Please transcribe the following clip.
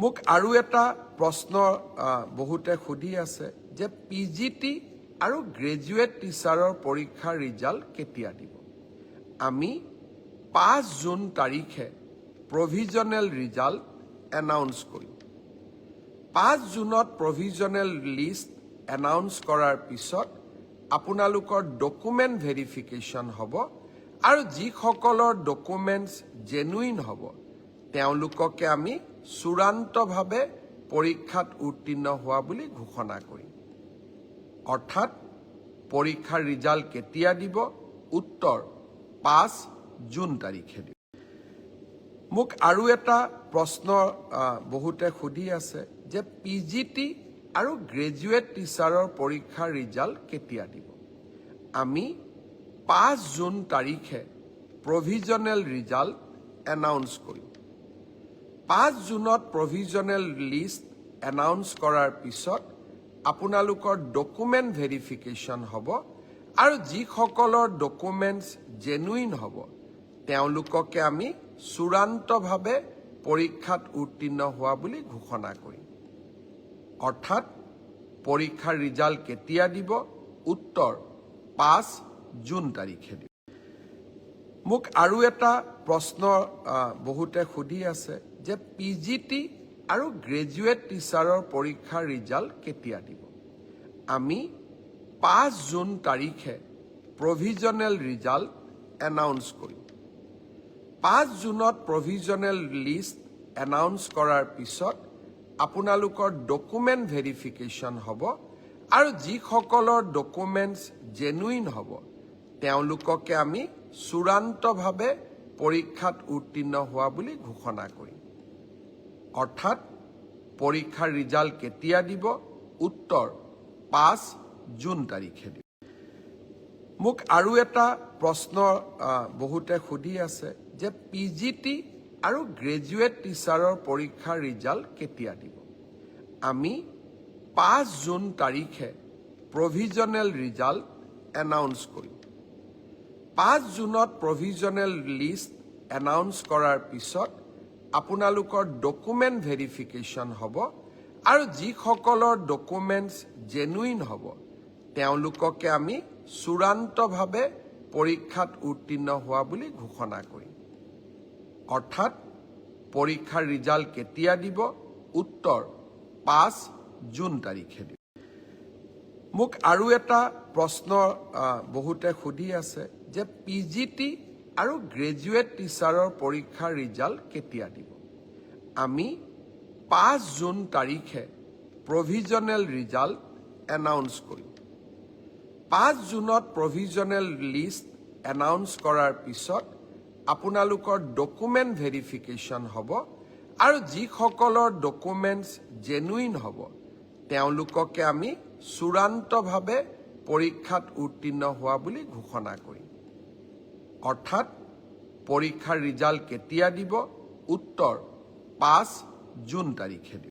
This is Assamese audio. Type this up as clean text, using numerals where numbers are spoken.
মোক আৰু এটা প্ৰশ্ন বহুতে সুধি আছে যে পিজিটি আৰু গ্ৰেজুৱেট টিচাৰৰ পৰীক্ষাৰ ৰিজাল্ট কেতিয়া দিব। আমি 5 জুন তাৰিখে প্ৰভিজনেল ৰিজাল্ট এনাউন্স কৰিম। 5 জুনত প্ৰভিজনেল লিষ্ট এনাউন্স কৰাৰ পিছত আপোনালোকৰ ডকুমেণ্ট ভেৰিফিকেশ্যন হ'ব আৰু যিসকলৰ ডকুমেণ্টছ জেনুইন হ'ব তেওঁলোককে আমি চূড়ান্তভাৱে পৰীক্ষাত উত্তীৰ্ণ হোৱা বুলি ঘোষণা কৰিম। অৰ্থাৎ পৰীক্ষাৰ ৰিজাল্ট কেতিয়া দিব? উত্তৰ 5 জুন তাৰিখে দিব। মোক আৰু এটা প্ৰশ্ন বহুতে সুধি আছে যে পিজিটি আৰু গ্ৰেজুৱেট টিচাৰৰ পৰীক্ষাৰ ৰিজাল্ট কেতিয়া দিব। আমি 5 জুন তাৰিখে প্ৰভিজনেল ৰিজাল্ট এনাউন্স কৰিম। 5 জুনত প্ৰভিজনেল লিষ্ট এনাউন্স কৰাৰ পিছত আপোনালোকৰ ডকুমেণ্ট ভেৰিফিকেশ্যন হ'ব আৰু যিসকলৰ ডকুমেণ্টছ জেনুইন হ'ব তেওঁলোককে আমি চূড়ান্তভাৱে পৰীক্ষাত উত্তীৰ্ণ হোৱা বুলি ঘোষণা কৰিম। অৰ্থাৎ পৰীক্ষাৰ ৰিজাল্ট কেতিয়া দিব? উত্তৰ 5 জুন তাৰিখে দিব। মোক আৰু এটা প্ৰশ্ন বহুতে সুধি আছে যে পিজিটি আৰু গ্ৰেজুৱেট টিচাৰৰ পৰীক্ষাৰ ৰিজাল্ট কেতিয়া দিব। আমি 5 জুন তাৰিখে প্ৰভিজনেল ৰিজাল্ট এনাউন্স কৰিম। 5 জুনত প্ৰভিজনেল লিষ্ট এনাউন্স কৰাৰ পিছত আপোনালোকৰ ডকুমেণ্ট ভেৰিফিকেশ্যন হ'ব আৰু যিসকলৰ ডকুমেণ্টছ জেনুইন হ'ব তেওঁলোককে আমি চূড়ান্তভাৱে পৰীক্ষাত উত্তীৰ্ণ হোৱা বুলি ঘোষণা কৰিম। অৰ্থাৎ পৰীক্ষাৰ ৰিজাল্ট কেতিয়া দিব? উত্তৰ 5 জুন তাৰিখে দিব। মোক আৰু এটা প্ৰশ্ন বহুতে সুধি আছে যে পিজিটি আৰু গ্ৰেজুৱেট টিচাৰৰ পৰীক্ষাৰ ৰিজাল্ট কেতিয়া দিব। আমি 5 জুন তাৰিখে প্ৰভিজনেল ৰিজাল্ট এনাউন্স কৰিম। 5 জুনত প্ৰভিজনেল লিষ্ট এনাউন্স কৰাৰ পিছত আপোনালোকৰ ডকুমেণ্ট ভেৰিফিকেশ্যন হ'ব আৰু যিসকলৰ ডকুমেণ্টছ জেনুইন হ'ব তেওঁলোককে আমি চূড়ান্তভাৱে পৰীক্ষাত উত্তীৰ্ণ হোৱা বুলি ঘোষণা কৰিম। অৰ্থাৎ পৰীক্ষাৰ ৰিজাল্ট কেতিয়া দিব? উত্তৰ 5 জুন তাৰিখে দিব। মোক আৰু এটা প্ৰশ্ন বহুতে সুধি আছে যে পিজিটি আৰু গ্ৰেজুৱেট টিচাৰৰ পৰীক্ষাৰ ৰিজাল্ট কেতিয়া দিব। আমি 5 জুন তাৰিখে প্ৰভিজনেল ৰিজাল্ট এনাউন্স কৰিম। 5 জুনত প্ৰভিজনেল লিষ্ট এনাউন্স কৰাৰ পিছত আপোনালোকৰ ডকুমেণ্ট ভেৰিফিকেশ্যন হ'ব আৰু যিসকলৰ ডকুমেণ্টছ জেনুইন হ'ব তেওঁলোককে আমি চূড়ান্তভাৱে পৰীক্ষাত উত্তীৰ্ণ হোৱা বুলি ঘোষণা কৰিম। অৰ্থাৎ পৰীক্ষাৰ ৰিজাল্ট কেতিয়া দিব? উত্তৰ 5 জুন তাৰিখে দিব।